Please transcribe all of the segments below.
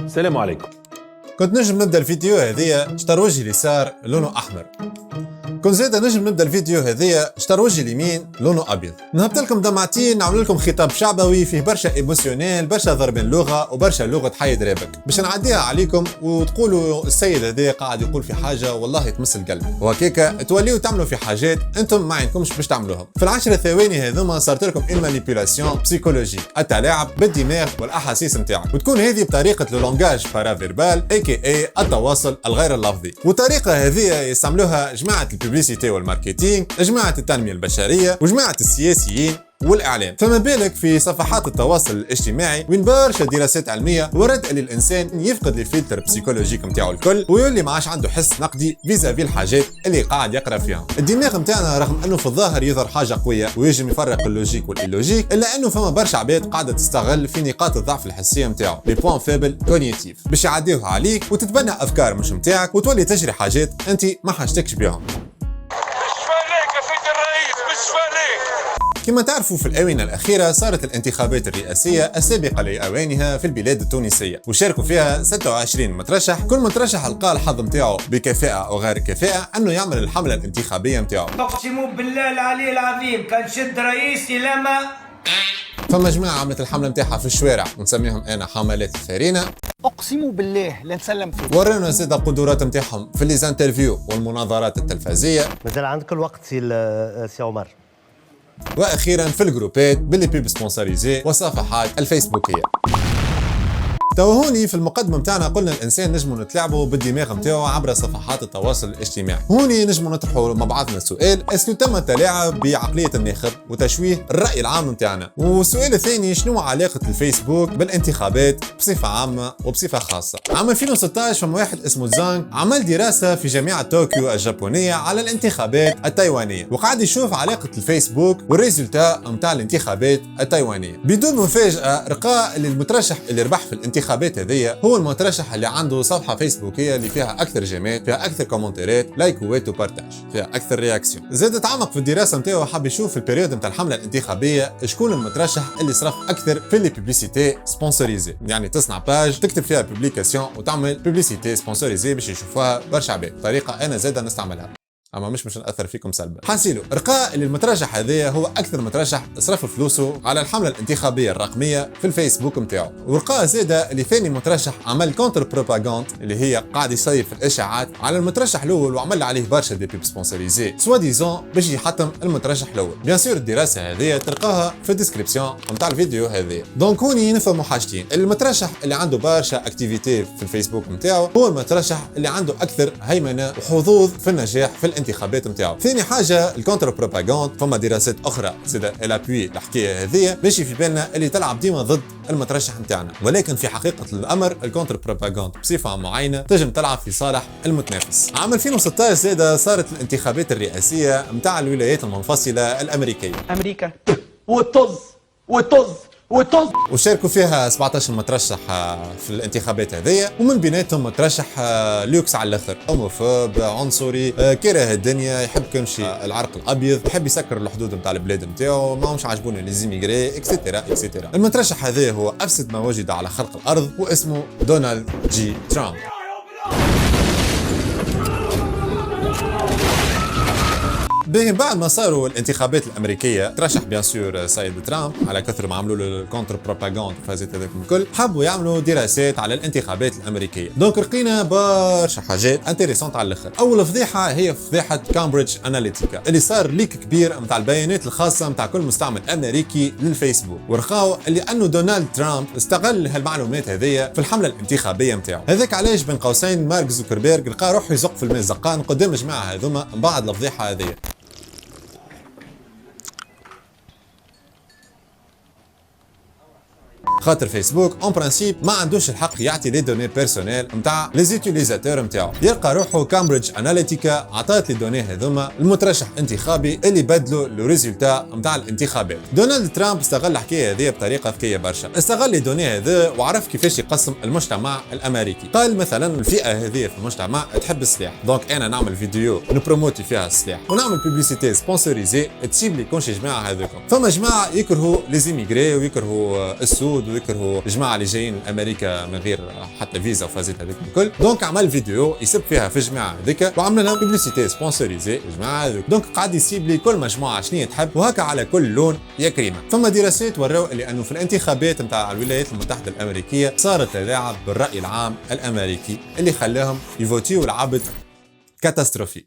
السلام عليكم. كنت نجم نبدا الفيديو هذيا اشتر وجهي اليسار لونه احمر. كنت زيد نجم نبدا الفيديو هذيا اشتر وجهي اليمين لونه ابيض. نهبط لكم دمعتين نعمل لكم خطاب شعبوي فيه برشا ايموسيونيل، برشا ضرب لغه وبرشا لغه حيد رابك باش نعديها عليكم وتقولوا السيد هذا قاعد يقول في حاجه والله تمس القلب، وهكاكا توليوا تعملوا في حاجات انتم ما عندكمش باش تعملوهم. في العشر ثواني هذوما صارت لكم اون مانيبيولاسيون بسيكولوجيك، التلاعب بالدماغ والاحاسيس نتاعك، وتكون هذه بطريقه لو لونجاج بارافيربال اي التواصل الغير اللفظي. والطريقه هذه يستعملوها جماعه الببليسيتي والماركتينغ، جماعه التنميه البشريه وجماعه السياسيين والاعلام. فما بالك في صفحات التواصل الاجتماعي وين برشا دراسات علميه ورد ان الانسان يفقد الفلتر بسيكولوجيك نتاعو الكل ويولي ما عادش عنده حس نقدي فيزافي الحاجات اللي قاعد يقرا فيهم. الدماغ نتاعنا رغم انه في الظاهر يظهر حاجه قويه ويجم يفرق اللوجيك والإيلوجيك، الا انه فما برشا عباد قاعده تستغل في نقاط الضعف الحسيه نتاعو لي بوين فيبل كوغنيتيف باش يعديوها عليك وتتبنى افكار مش نتاعك وتولي تجري حاجات انت ما حاجتكش بهم. كما تعرفوا في الآونة الأخيرة صارت الانتخابات الرئاسية السابقة لأوانها في البلاد التونسية وشاركوا فيها 26 مترشح، كل مترشح لقى الحظ نتاعو بكفاءة أو غير كفاءة أنه يعمل الحملة الانتخابية نتاعو. أقسم بالله العلي العظيم كان شد رئيسي لما فما جماعة عملت الحملة نتاعها في الشوارع ونسميهم أنا حملات الفارينة. اقسم بالله لا نسلم فيه. ورونا زاد القدرات نتاعهم في ليزانترفيو والمناظرات التلفزية. مازال عندك الوقت سي عمر. واخيرا في الجروبات باللي بيب سبونسوريزي والصفحات الفيسبوكيه. تو هوني في المقدمه نتاعنا قلنا الانسان نجموا نتلاعبوا بالدماغ نتاعو عبر صفحات التواصل الاجتماعي. هوني نجموا نطرحوا مع بعضنا سؤال: اسكو تم التلاعب بعقليه الناخب وتشويه الراي العام نتاعنا؟ والسؤال الثاني: شنو علاقه الفيسبوك بالانتخابات بصفه عامه وبصفه خاصه؟ عام 2016 فما واحد اسمه زانغ عمل دراسه في جامعه طوكيو الجابونيه على الانتخابات التايوانيه وقعد يشوف علاقه الفيسبوك والريزولتا نتاع الانتخابات التايوانيه. بدون مفاجاه لقى اللي المترشح اللي ربح في الانتخابات هذيا هو المترشح اللي عنده صفحه فيسبوكيه اللي فيها اكثر جيمات، فيها اكثر كومنتات، لايكوات وبارتاج، فيها اكثر رياكسيون. زاد تعمق في الدراسه نتاعو حب يشوف في البريود نتاع الحمله الانتخابيه شكون المترشح اللي صرف اكثر في لي بوبليسيتي سبونسوريزي، يعني تصنع باج تكتب فيها بوبليكاسيون وتعمل بوبليسيتي سبونسوريزي باش يشوفوها برشا عباد. طريقه انا زاد نستعملها اما مش ناثر فيكم سلبا. حاسيلو رقا اللي المترشح هذايا هو اكثر مترشح صرف فلوسه على الحمله الانتخابيه الرقميه في الفيسبوك نتاعو. ورقا زاده اللي ثاني مترشح عمل كونتر بروباغاند اللي هي قاعد يصير في الاشاعات على المترشح الاول وعمل عليه برشا دي بيب سبونسوريزي سوا ديزون باش يحطم المترشح الاول. بيان سور الدراسه هذه تلقاها في الديسكريبسيون نتاع الفيديو هذا. دونك هوني نفهموا حاجتين: المترشح اللي عنده برشا اكتيفيتي في الفيسبوك نتاعو هو المترشح اللي عنده اكثر هيمنه وحظوظ في النجاح في الانتخابات نتاعو. ثاني حاجه الكونتر بروباغاند، فما دراسات اخرى زاد الابوي الحكايه هذه ماشي في بالنا اللي تلعب ديما ضد المترشح نتاعنا، ولكن في حقيقه الامر الكونتر بروباغاند بصفه معينه تنجم تلعب في صالح المتنافس. عام 2016 زاد صارت الانتخابات الرئاسيه نتاع الولايات المنفصله الامريكيه. امريكا والطز وشاركوا فيها 17 مترشح في الانتخابات هذيا، ومن بيناتهم مترشح لوكس على الاخر، هوموفوب، عنصري، كاره الدنيا، يحب كمشي العرق الابيض، يحب يسكر الحدود نتاع البلاد نتاعو، ماهمش عاجبونه لي زيميغري اكسيتيرا اكسيتيرا. المترشح هذا هو افسد ما وجد على خلق الارض واسمه دونالد جي ترامب. باهي بعد ما صاروا الانتخابات الامريكيه ترشح بيان سور سيد ترامب على كثر ما عملوا له الكونتر بروباغاند وفازت هذاك الكل، حبوا يعملوا دراسات على الانتخابات الامريكيه. دونك لقينا برشا حاجات انتريسونت على الاخر. اول فضيحه هي فضيحه كامبريدج اناليتيكا اللي صار ليك كبير نتاع البيانات الخاصه نتاع كل مستعمل امريكي للفيسبوك، ورخاو اللي انه دونالد ترامب استغل هالمعلومات هذيا في الحمله الانتخابيه نتاعو. هذاك علاش بين قوسين مارك زوكربيرغ لقى روحه يزق في الماء زقان قدام الجماعه هذوما من بعد الفضيحه هذيا. خاطر فيسبوك اون برانسيب ما عندوش الحق يعطي لي دوني بيرسونيل نتاع لي زيتيليزاتور نتاعو. يلقى روحه كامبريدج اناليتيكا عطات لي دوني هذوما المترشح انتخابي اللي بدلوا لو ريزولتا نتاع الانتخابات. دونالد ترامب استغل الحكايه هذه بطريقه ذكيه برشا، استغل لي دوني هذا وعرف كيفاش يقسم المجتمع الامريكي. قال مثلا الفئه هذه في المجتمع تحب السلاح، دونك انا نعمل فيديو نبروموتي فيها السلاح ونعمل بوبليسيتي سبونسوريزي تجيب لي كونش جماعه هذوكم. فما جماعه يكرهوا لي زيميغري ويكرهوا السود ويكرهوا الجماعه اللي جايين لامريكا من غير حتى فيزا وفازات هذيك الكل. دونك عمل فيديو يسب فيها في الجماعه هذيك وعمل لهم بيبليسيتي سبونسوريزي الجماعه هذوك. دونك قاعد يسيبلي كل مجموعه شنو تحب وهكا على كل لون يا كريمه. فما دراسات وراو اللي انه في الانتخابات نتاع الولايات المتحده الامريكيه صار التلاعب بالراي العام الامريكي اللي خلاهم يفوتيو العبد كاتاستروفيك.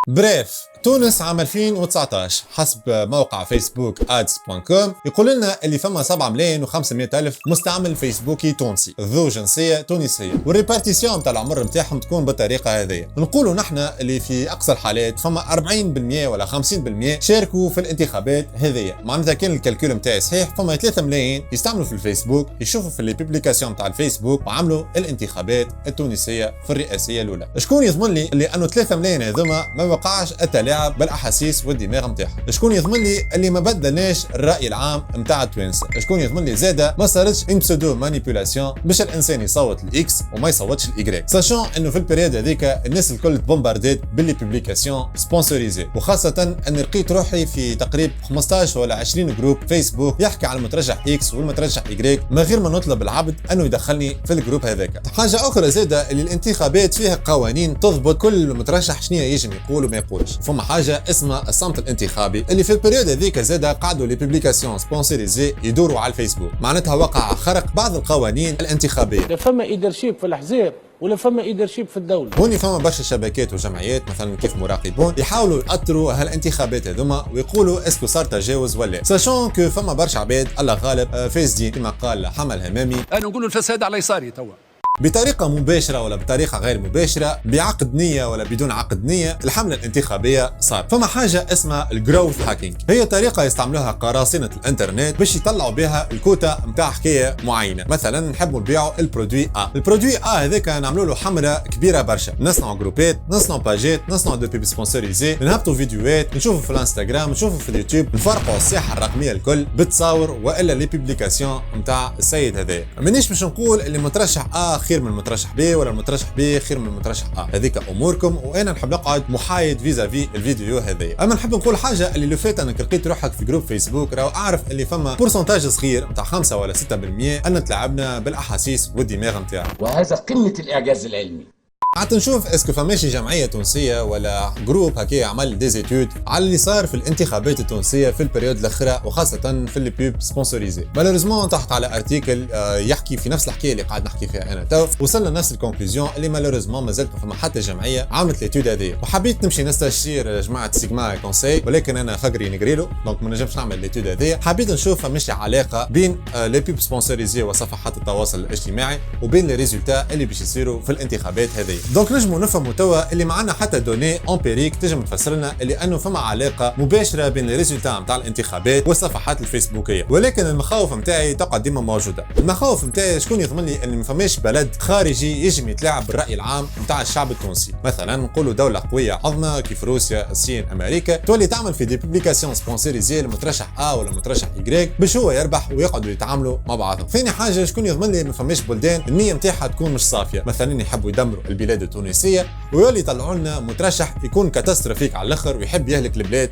بريف تونس عام 2019 حسب موقع فيسبوك ads.com يقول لنا اللي فما 7,500,000 مستعمل فيسبوكي تونسي ذو جنسيه تونسيه والريبارتيسيون نتاع العمر نتاعهم تكون بالطريقه هذه. نقولوا نحن اللي في اقصى الحالات فما 40% ولا 50% شاركوا في الانتخابات هذه. معناتها كان الكالكول نتاعي صحيح فما 3 ملايين يستعملوا في الفيسبوك يشوفوا في البوبليكاسيون نتاع الفيسبوك وعملوا الانتخابات التونسيه في الرئاسيه الاولى. شكون يضمن لي اللي انه 3 ملايين هذوما ما وقعش التلاعب بالاحاسيس والدماغ نتاعهم؟ شكون يضمن لي اللي ما بدلناش الراي العام نتاع التوانسه؟ شكون يضمن لي زاده ما صارتش ان بسودو مانيبيولاسيون باش الانسان يصوت الاكس وما يصوتش الايغريك؟ ساشون انه في البريود هذيك الناس الكل تبومبارديت باللي بوبليكاسيون سبونسوريزي، وخاصه ان لقيت روحي في تقريبا 15 ولا 20 جروب فيسبوك يحكي على المترشح اكس والمترشح ايغريك من غير ما نطلب العبد انه يدخلني في الجروب هذاك. حاجه اخرى زاده اللي الانتخابات فيها قوانين تضبط كل مترشح شنو يجم يقول وما يقولش. فما حاجه اسمها الصمت الانتخابي اللي في البريود هذيك زاده قعدوا لي بوبليكاسيون سبونسوريزي يدوروا على الفيسبوك، معناتها وقع خرق بعض القوانين الانتخابيه. لا فما ايدرشيب في الاحزاب ولا فما ايدرشيب في الدوله. هوني فما برشا شبكات وجمعيات مثلا كيف مراقبون يحاولوا يأطروا هالانتخابات هذوما ويقولوا اسكو صار تجاوز ولا، ساشون كو فما برشا عباد الله غالب فاسدين كما قال حمل همامي. انا نقول الفساد على يساري توا بطريقه مباشره ولا بطريقه غير مباشره، بعقد نيه ولا بدون عقد نيه، الحمله الانتخابيه صار. فما حاجه اسمها الجروث هاكينج، هي طريقه يستعملوها قراصنه الانترنت باش يطلعوا بها الكوتا نتاع حكايه معينه. مثلا نحبوا نبيعوا البرودوي البرودوي هذاك نعملوا له حمله كبيره برشا، نصنعوا جروبات، نصنعوا باجات، نصنعوا دو بيب سبونسوريزي، نهبطوا فيديوهات، نشوفوا في الانستغرام، نشوفوا في اليوتيوب، نفرقوا الساحه الرقميه الكل بتصاور والا لي بوبليكاسيون نتاع السيد هذا. مانيش باش نقول اللي مترشح خير من المترشح ب ولا المترشح ب خير من المترشح هذيك اموركم، وانا نحب نقعد محايد فيزافي الفيديو هذايا. اما نحب نقول حاجه اللي لو فات انك لقيت روحك في جروب فيسبوك راهو اعرف اللي فما بورسنتاج صغير نتاع 5 ولا 6% ان تلعبنا بالاحاسيس والدماغ نتاعنا، وهذا قمه الاعجاز العلمي. حتى نشوف اسكو فماشي جمعيه تونسيه ولا جروب هكا عمل ديزيتود على اللي صار في الانتخابات التونسيه في البريود الاخيره وخاصه في البيب سبونسوريزي. مالوريزمون تحت على ارتيكل يحكي في نفس الحكايه اللي قاعد نحكي فيها انا تو، وصلنا نفس الكونكلوزيون اللي مالوريزمون مازالت ما فما حتى جمعيه عملت ليتود هذه. وحبيت نمشي نستشير جماعه سيجما كونساي ولكن انا فقري نقريلو دونك ما نجمش نعمل ليتود هذه. حبيت نشوف فماشي علاقه بين لي بيب سبونسوريزي وصفحات التواصل الاجتماعي وبين لي ريزولتا اللي باش يصيروا في الانتخابات هذه. دونك نجموا نفهموا توا اللي معنا حتى دوني امبيريك تنجم تفسر لنا اللي انه فما علاقه مباشره بين الريزولتا نتاع الانتخابات والصفحات الفيسبوكيه. ولكن المخاوف نتاعي تقعد ديما موجوده. المخاوف نتاعي شكون يضمن لي ان ما فماش بلد خارجي يجم يتلاعب بالراي العام نتاع الشعب التونسي؟ مثلا نقولوا دوله قويه عظمى كيف روسيا، الصين، امريكا تولي تعمل في دي بوبليكاسيون سبونسوريزي المترشح ولا المترشح ايغريك باش هو يربح ويقعدوا يتعاملوا مع بعضهم. ثاني حاجه شكون يضمن لي ما فماش بلدان النيه نتاعها تكون مش صافيه، مثلا يحبوا يدمروا البلاد التونسيه ويولي يطلعوا لنا مترشح يكون كاتاستروفيك على الاخر ويحب يهلك البلاد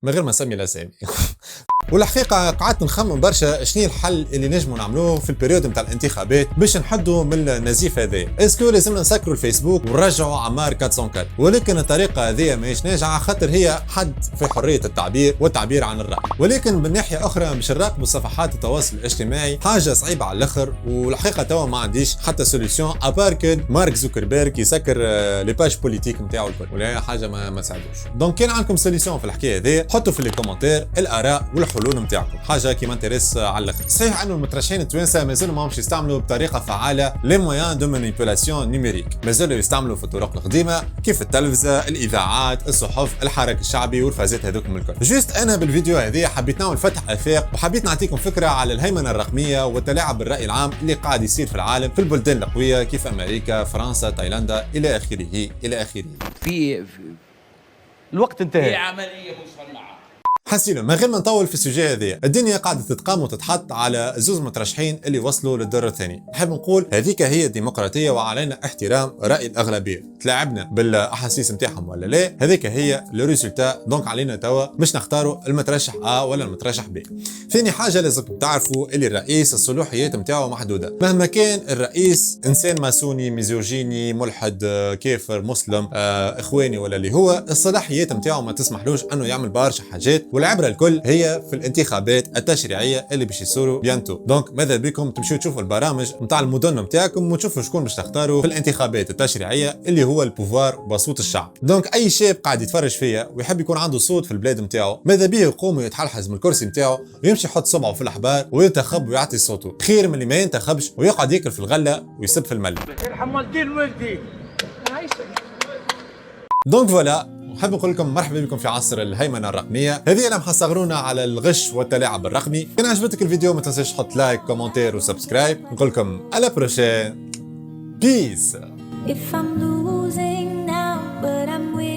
من غير ما نسمي الاسامي. والحقيقه قعدت نخمم برشا شنو الحل اللي نجموا نعملوه في البريود نتاع الانتخابات باش نحدوا من النزيف هذا. اسكو لازمنا نسكروا الفيسبوك ونرجعوا عمار 404؟ ولكن الطريقه هذه ماهيش ناجعه خاطر هي حد في حريه التعبير والتعبير عن الراي. ولكن من ناحيه اخرى باش نراقبوا صفحات التواصل الاجتماعي حاجه صعيبه على الاخر، والحقيقه توا ما عنديش حتى سوليسيون ابار مارك زوكربيرغ يسكر لي باج بوليتيك نتاعو الكل، ولا حاجه ما تساعدوش. دونك كان عندكم سوليسيون في الحكايه هذه حطوا في لي كومنتير الاراء والحلول نتاعكم، حاجه كيما انتريس على الاخر. صحيح انه المترشحين التوانسه مازالوا ماهمش يستعملوا بطريقه فعاله لي مويان دو مانيبيولاسيون نيميريك، مازالوا يستعملوا في الطرق القديمه كيف التلفزه، الاذاعات، الصحف، الحراك الشعبي والفازات هذوكم الكل. جوست انا بالفيديو هذه حبيت نعمل فتح افاق وحبيت نعطيكم فكره على الهيمنه الرقميه والتلاعب بالراي العام اللي قاعد يصير في العالم في البلدان القويه كيف امريكا، فرنسا، تايلاندا الى اخره الى اخره. الوقت انتهى. هي عمليه مصنعه. حسيلو من غير ما نطول في السوجي هذه، الدنيا قاعده تتقام وتتحط على زوز مترشحين اللي وصلوا للدور الثاني. نحب نقول هذيك هي الديمقراطيه وعلينا احترام راي الاغلبيه. تلاعبنا بالاحاسيس نتاعهم ولا لا، هذيك هي لو ريزولتا. دونك علينا توا مش نختاروا المترشح A ولا المترشح B. ثاني حاجه لازم تعرفوا اللي الرئيس الصلاحيات نتاعو محدوده، مهما كان الرئيس انسان ماسوني ميزوجيني ملحد كافر مسلم اخواني ولا اللي هو، الصلاحيات نتاعو ما تسمحلوش انه يعمل برشا حاجات، والعبره الكل هي في الانتخابات التشريعيه اللي باش يصيروا بيانتو. دونك ماذا بكم تمشيو تشوفوا البرامج نتاع المدن نتاعكم وتشوفوا شكون باش تختاروا في الانتخابات التشريعيه اللي هو البوفوار بصوت الشعب. دونك اي شاب قاعد يتفرج فيا ويحب يكون عنده صوت في البلاد نتاعو، ماذا بيه يقوم ويتحلحز من الكرسي نتاعو ويمشي يحط صبعه في الاحبار وينتخب ويعطي صوته، خير من اللي ما ينتخبش ويقعد ياكل في الغله ويسب في المل. يرحم والدين ولدي. دونك فوالا، نحب نقول لكم مرحبا بكم في عصر الهيمنه الرقميه. هذه لمحه صغرونا على الغش والتلاعب الرقمي. كان عجبتك الفيديو ما تنساش تحط لايك كومنتير وسبسكرايب. نقول لكم على بروشين. بيس. If I'm losing now, but I'm winning.